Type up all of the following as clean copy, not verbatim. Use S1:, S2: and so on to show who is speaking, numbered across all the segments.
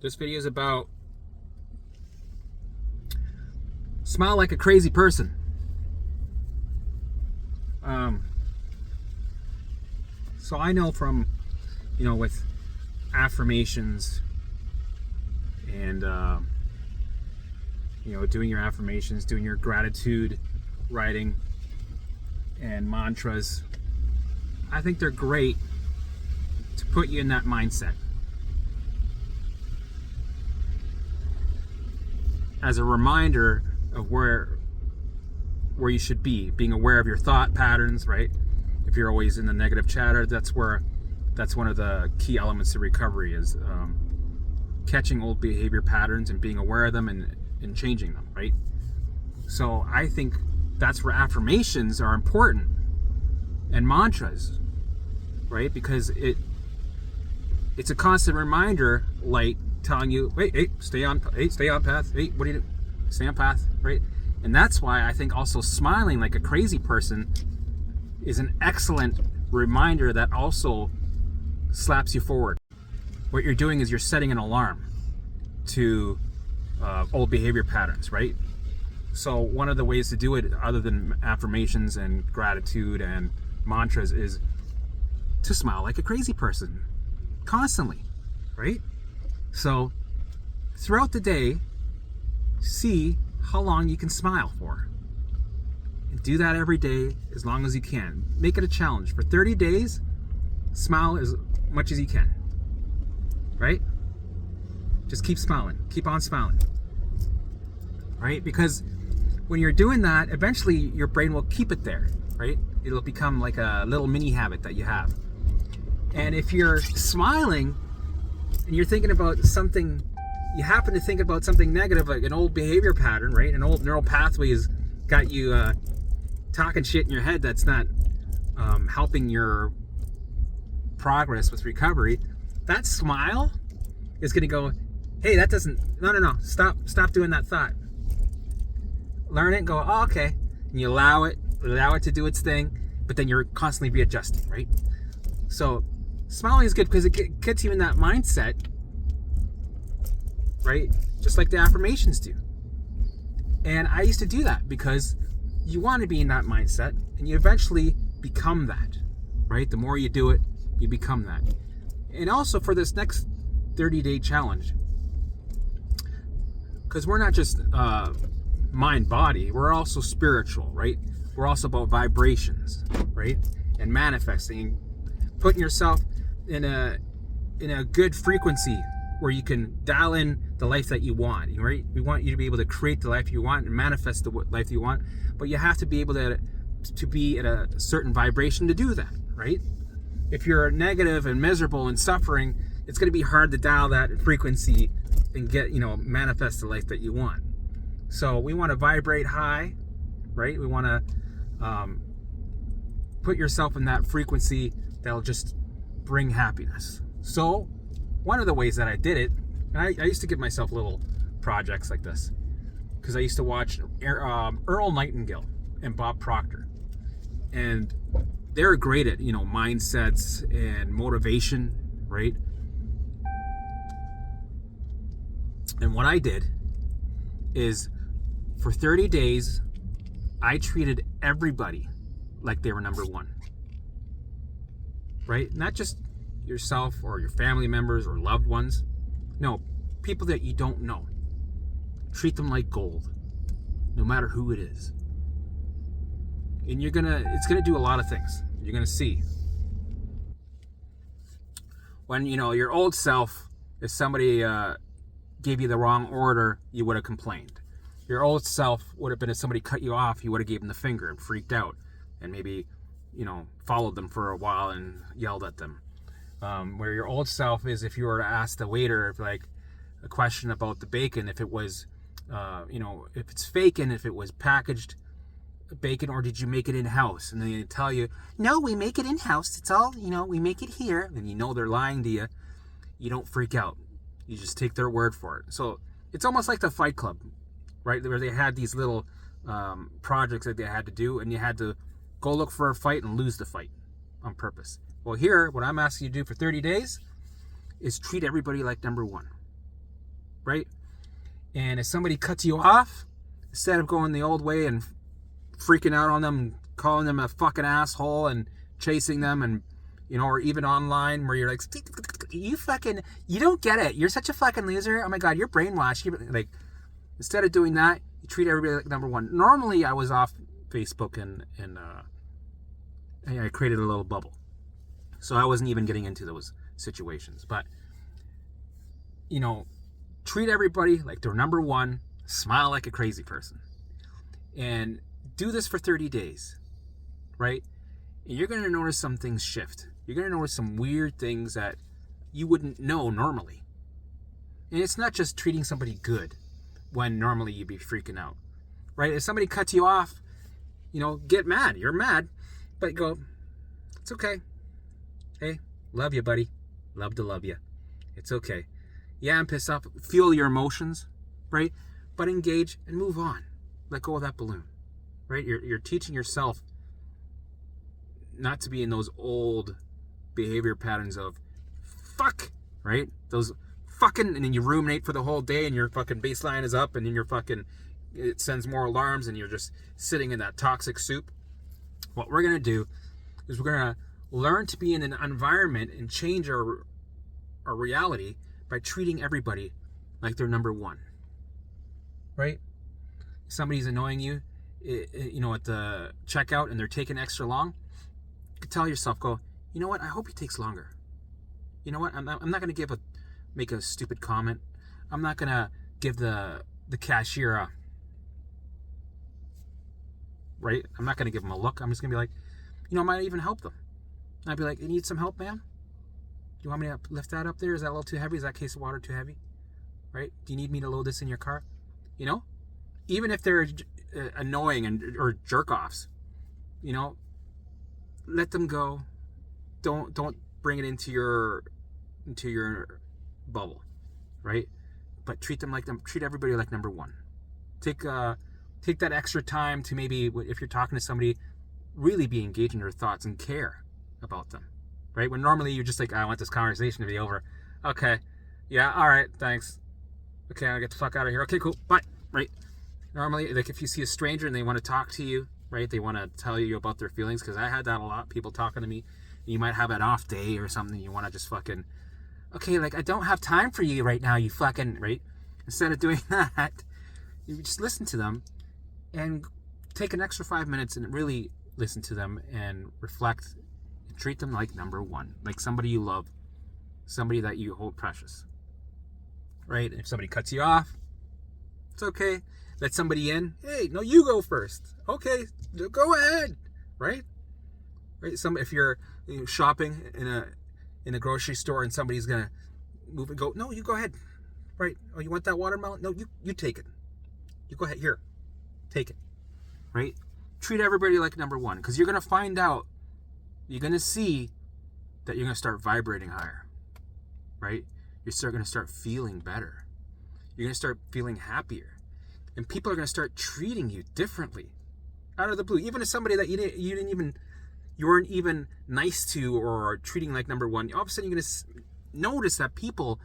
S1: This video is about smile like a crazy person. So I know from, with affirmations and, doing your affirmations, doing your gratitude writing and mantras, I think they're great to put you in that mindset. As a reminder of where you should be, being aware of your thought patterns, right? If you're always in the negative chatter, that's one of the key elements to recovery is catching old behavior patterns and being aware of them and changing them, right? So I think that's where affirmations are important and mantras, right? Because it's a constant reminder, like telling you, hey, stay on path. Hey, what do you do? Stay on path, right? And that's why I think also smiling like a crazy person is an excellent reminder that also slaps you forward. What you're doing is you're setting an alarm to old behavior patterns, right? So one of the ways to do it, other than affirmations and gratitude and mantras, is to smile like a crazy person constantly, right? So throughout the day, see how long you can smile for. And do that every day as long as you can. Make it a challenge. For 30 days, smile as much as you can. Right? Just keep smiling. Keep on smiling. Right? Because when you're doing that, eventually your brain will keep it there. Right? It'll become like a little mini habit that you have. And if you're smiling and you're thinking about something, you happen to think about something negative, like an old behavior pattern, right? An old neural pathway has got you talking shit in your head that's not helping your progress with recovery. That smile is going to go, hey, that doesn't, no, stop doing that thought. Learn it and go, oh, okay. And you allow it to do its thing, but then you're constantly readjusting, right? So smiling is good because it gets you in that mindset, right? Just like the affirmations do. And I used to do that because you want to be in that mindset and you eventually become that, right? The more you do it, you become that. And also for this next 30-day challenge, because we're not just mind, body, we're also spiritual, right? We're also about vibrations, right? And manifesting, putting yourself in a good frequency where you can dial in the life that you want, right? We want you to be able to create the life you want and manifest the life you want, but you have to be able to be at a certain vibration to do that, right? If you're negative and miserable and suffering, it's going to be hard to dial that frequency and get, manifest the life that you want. So we want to vibrate high, right? We want to put yourself in that frequency that'll just bring happiness. So one of the ways that I did it, and I used to give myself little projects like this because I used to watch Earl Nightingale and Bob Proctor, and they're great at mindsets and motivation, right? And what I did is for 30 days I treated everybody like they were number one, right? Not just yourself or your family members or loved ones. No, people that you don't know. Treat them like gold, no matter who it is. And it's gonna do a lot of things. You're gonna see. When, your old self, if somebody gave you the wrong order, you would have complained. Your old self would have been if somebody cut you off, you would have gave them the finger and freaked out and maybe, followed them for a while and yelled at them. Where your old self is if you were to ask the waiter a question about the bacon, if it was, if it's fake and if it was packaged bacon or did you make it in-house? And then they tell you, no, we make it in-house. It's all, we make it here. And they're lying to you. You don't freak out. You just take their word for it. So it's almost like the Fight Club, right? Where they had these little projects that they had to do and you had to go look for a fight and lose the fight on purpose. Well, here, what I'm asking you to do for 30 days is treat everybody like number one. right? And if somebody cuts you off, instead of going the old way and freaking out on them, calling them a fucking asshole and chasing them, and or even online where you're like, you don't get it, you're such a fucking loser, oh my god, you're brainwashed. Like, instead of doing that, you treat everybody like number one. Normally I was off Facebook and I created a little bubble, so I wasn't even getting into those situations. But treat everybody like they're number one, smile like a crazy person, and do this for 30 days, right? And you're going to notice some things shift. You're going to notice some weird things that you wouldn't know normally. And it's not just treating somebody good when normally you'd be freaking out, right? If somebody cuts you off, get mad. You're mad, but go, it's okay. Hey, love you, buddy. Love to love you. It's okay. Yeah, I'm pissed off. Feel your emotions, right? But engage and move on. Let go of that balloon, right? You're teaching yourself not to be in those old behavior patterns of fuck, right? Those fucking, and then you ruminate for the whole day, and your fucking baseline is up, and then it sends more alarms, and you're just sitting in that toxic soup. What we're gonna do is we're gonna learn to be in an environment and change our reality by treating everybody like they're number one, right? If somebody's annoying you, at the checkout, and they're taking extra long, you could tell yourself, go, you know what? I hope he takes longer. You know what? I'm not going to make a stupid comment. I'm not going to give the cashier right? I'm not going to give him a look. I'm just going to be like, I might even help them. I'd be like, you need some help, man? Do you want me to lift that up there? Is that a little too heavy? Is that case of water too heavy? Right? Do you need me to load this in your car? Even if they're annoying or jerk-offs, let them go. Don't bring it into your bubble, right? But treat everybody like number one. Take that extra time to, maybe if you're talking to somebody, really be engaged in their thoughts and care about them, right? When normally you're just like, I want this conversation to be over. Okay, yeah, all right, thanks. Okay, I'll get the fuck out of here. Okay, cool, bye. Right? Normally, like, if you see a stranger and they want to talk to you, right? They want to tell you about their feelings, because I had that a lot. People talking to me. You might have an off day or something. You want to just fucking, okay, like, I don't have time for you right now, you fucking, right? Instead of doing that, you just listen to them and take an extra 5 minutes and really listen to them and reflect and treat them like number one, like somebody you love, somebody that you hold precious, right? If somebody cuts you off, it's okay. Let somebody in. Hey, no, you go first. Okay, go ahead, right? Right. If you're shopping in a grocery store and somebody's gonna move and go, no, you go ahead. Right? Oh, you want that watermelon? No, you take it. You go ahead. Here, take it. Right? Treat everybody like number one, because you're gonna find out. You're gonna see that you're gonna start vibrating higher. Right? You're gonna start feeling better. You're gonna start feeling happier. And people are going to start treating you differently out of the blue. Even if somebody that you weren't even nice to or treating like number one, all of a sudden you're going to notice that people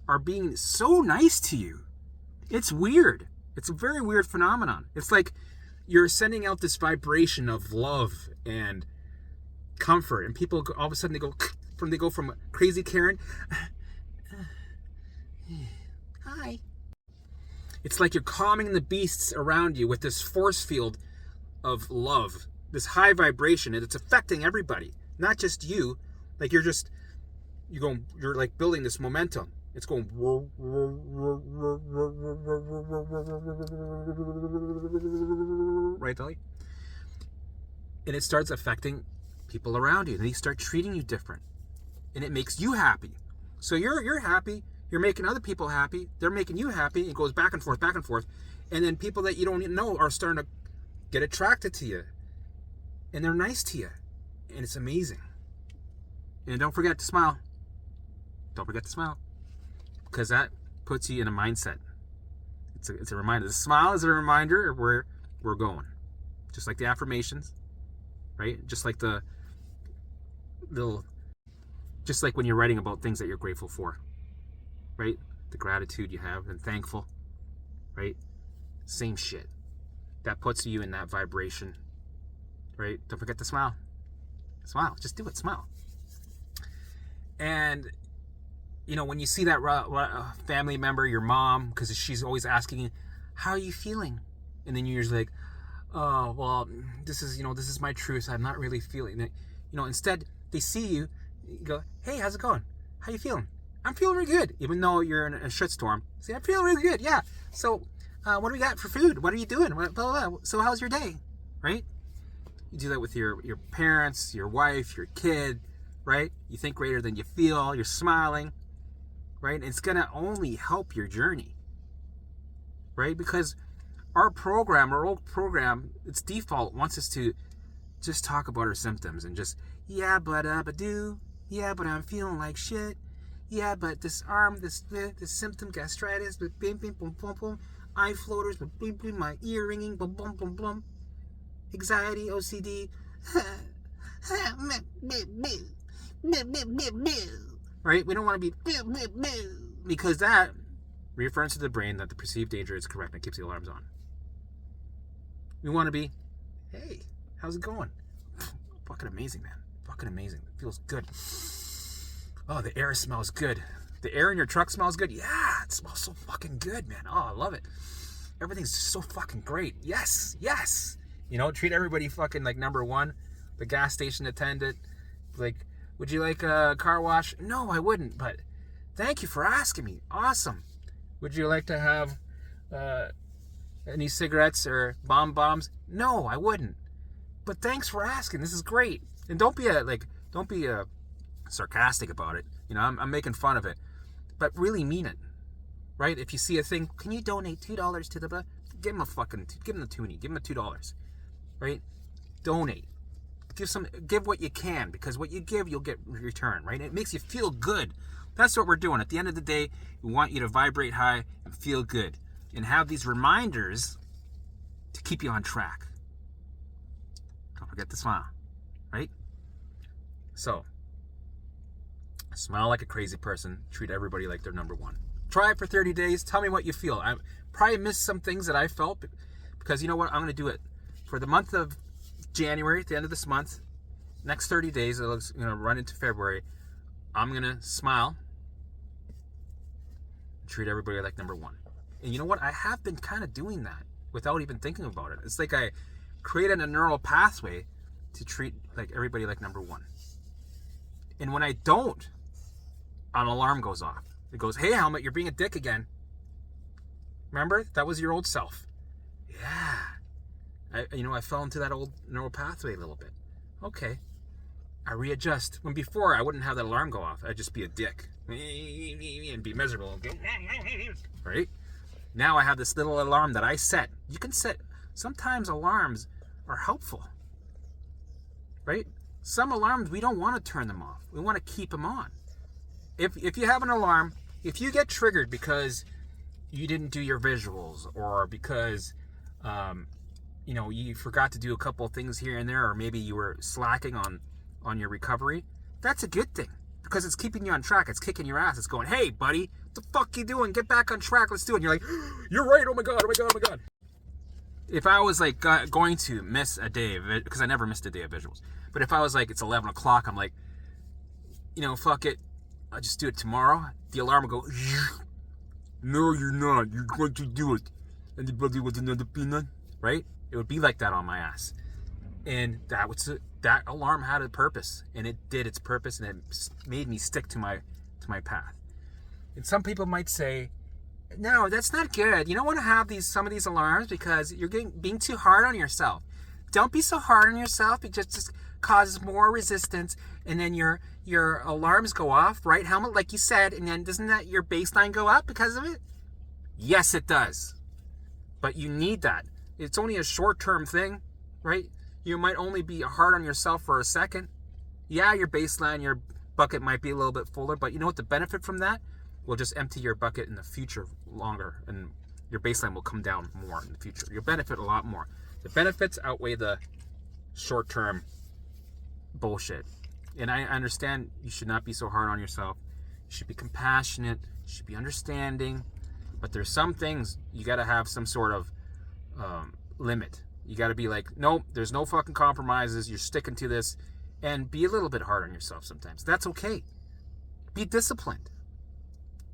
S1: are being so nice to you. It's weird. It's a very weird phenomenon. It's like you're sending out this vibration of love and comfort, and people all of a sudden they go from crazy Karen, hi. It's like you're calming the beasts around you with this force field of love, this high vibration, and it's affecting everybody, not just you. Like you're like building this momentum. It's going right, Dolly? And it starts affecting people around you, and they start treating you different, and it makes you happy. So you're happy. You're making other people happy. They're making you happy. It goes back and forth. And then people that you don't even know are starting to get attracted to you. And they're nice to you. And it's amazing. And don't forget to smile. Don't forget to smile. Because that puts you in a mindset. It's a reminder. The smile is a reminder of where we're going. Just like the affirmations. Right? Just like just like when you're writing about things that you're grateful for. Right? the gratitude you have and thankful, right? Same shit. That puts you in that vibration, right? Don't forget to smile. Smile. Just do it. Smile. And, you know, when you see that family member, your mom, because she's always asking you, how are you feeling? And then you're usually like, oh, well, this is my truth. I'm not really feeling it. You know, instead, they see you, you go, hey, how's it going? How you feeling? I'm feeling really good. Even though you're in a shitstorm. Say, I'm feeling really good. Yeah. So, what do we got for food? What are you doing? Blah, blah, blah. So how's your day? Right? You do that with your parents, your wife, your kid, right? You think greater than you feel. You're smiling, right? And it's going to only help your journey, right? Because our old program, its default wants us to just talk about our symptoms and just, yeah, but I'm feeling like shit. Yeah, but this arm, this symptom, gastritis, but bim, bim, boom, boom, boom, eye floaters, but bim, bim, my ear ringing, boom, boom, boom, boom, anxiety, OCD, right? We don't want to be, because that reaffirms to the brain that the perceived danger is correct and keeps the alarms on. We want to be, hey, how's it going? Fucking amazing, man. Fucking amazing. It feels good. Oh, the air smells good. The air in your truck smells good. Yeah, it smells so fucking good, man. Oh, I love it. Everything's just so fucking great. Yes, yes. You know, treat everybody fucking like number one. The gas station attendant, like, would you like a car wash? No, I wouldn't, but thank you for asking me. Awesome. Would you like to have any cigarettes or bombs? No, I wouldn't. But thanks for asking. This is great. And don't be sarcastic about it. You know, I'm making fun of it, but really mean it, right? If you see a thing, can you donate $2 to the, give them the toonie, give them $2, right? Donate, give what you can, because what you give, you'll get return, right? It makes you feel good. That's what we're doing. At the end of the day, we want you to vibrate high and feel good and have these reminders to keep you on track. Don't forget to smile, right? So, smile like a crazy person. Treat everybody like they're number one. Try it for 30 days. Tell me what you feel. I probably missed some things that I felt, because you know what? I'm going to do it for the month of January, at the end of this month. Next 30 days, it looks, run into February. I'm going to smile. Treat everybody like number one. And you know what? I have been kind of doing that without even thinking about it. It's like I created a neural pathway to treat like everybody like number one. And when I don't, an alarm goes off. It goes, hey, Helmut, you're being a dick again. Remember? That was your old self. Yeah. I fell into that old neural pathway a little bit. Okay. I readjust. When before, I wouldn't have that alarm go off. I'd just be a dick. And be miserable. Right? Now I have this little alarm that I set. You can set. Sometimes alarms are helpful. Right? Some alarms, we don't want to turn them off. We want to keep them on. If you have an alarm, if you get triggered because you didn't do your visuals, or because you forgot to do a couple of things here and there, or maybe you were slacking on your recovery, that's a good thing, because it's keeping you on track. It's kicking your ass. It's going, hey, buddy, what the fuck you doing? Get back on track. Let's do it. And you're like, you're right. Oh my God. Oh my God. Oh my God. If I was like going to miss a day of it, because I never missed a day of visuals, but if I was like, it's 11 o'clock, I'm like, fuck it. I'll just do it tomorrow. The alarm will go, no, you're not. You're going to do it. Anybody with another peanut? Right? It would be like that on my ass. And that alarm had a purpose, and it did its purpose, and it made me stick to my path. And some people might say, no, that's not good. You don't want to have some of these alarms because you're being too hard on yourself. Don't be so hard on yourself. It just causes more resistance, and then your alarms go off, right, Helmut? Like you said, and then doesn't that your baseline go up because of it? Yes, it does. But you need that. It's only a short-term thing, right? You might only be hard on yourself for a second. Yeah, your baseline, your bucket might be a little bit fuller, but you know what the benefit from that? Will just empty your bucket in the future longer, and your baseline will come down more in the future. You'll benefit a lot more. The benefits outweigh the short-term bullshit. And I understand you should not be so hard on yourself. You should be compassionate. You You should be understanding. But there's some things you got to have some sort of limit. You got to be like, nope, there's no fucking compromises. You're sticking to this. And be a little bit hard on yourself sometimes. That's okay. Be disciplined.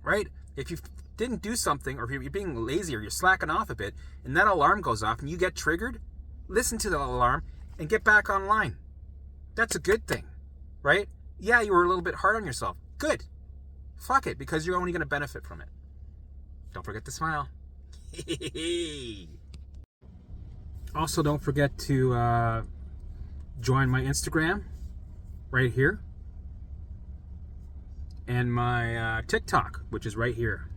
S1: Right? If you didn't do something, or if you're being lazy, or you're slacking off a bit, and that alarm goes off and you get triggered, listen to the alarm and get back online. That's a good thing. Right? Yeah, you were a little bit hard on yourself. Good. Fuck it, because you're only going to benefit from it. Don't forget to smile. Also, don't forget to join my Instagram right here, and my TikTok, which is right here.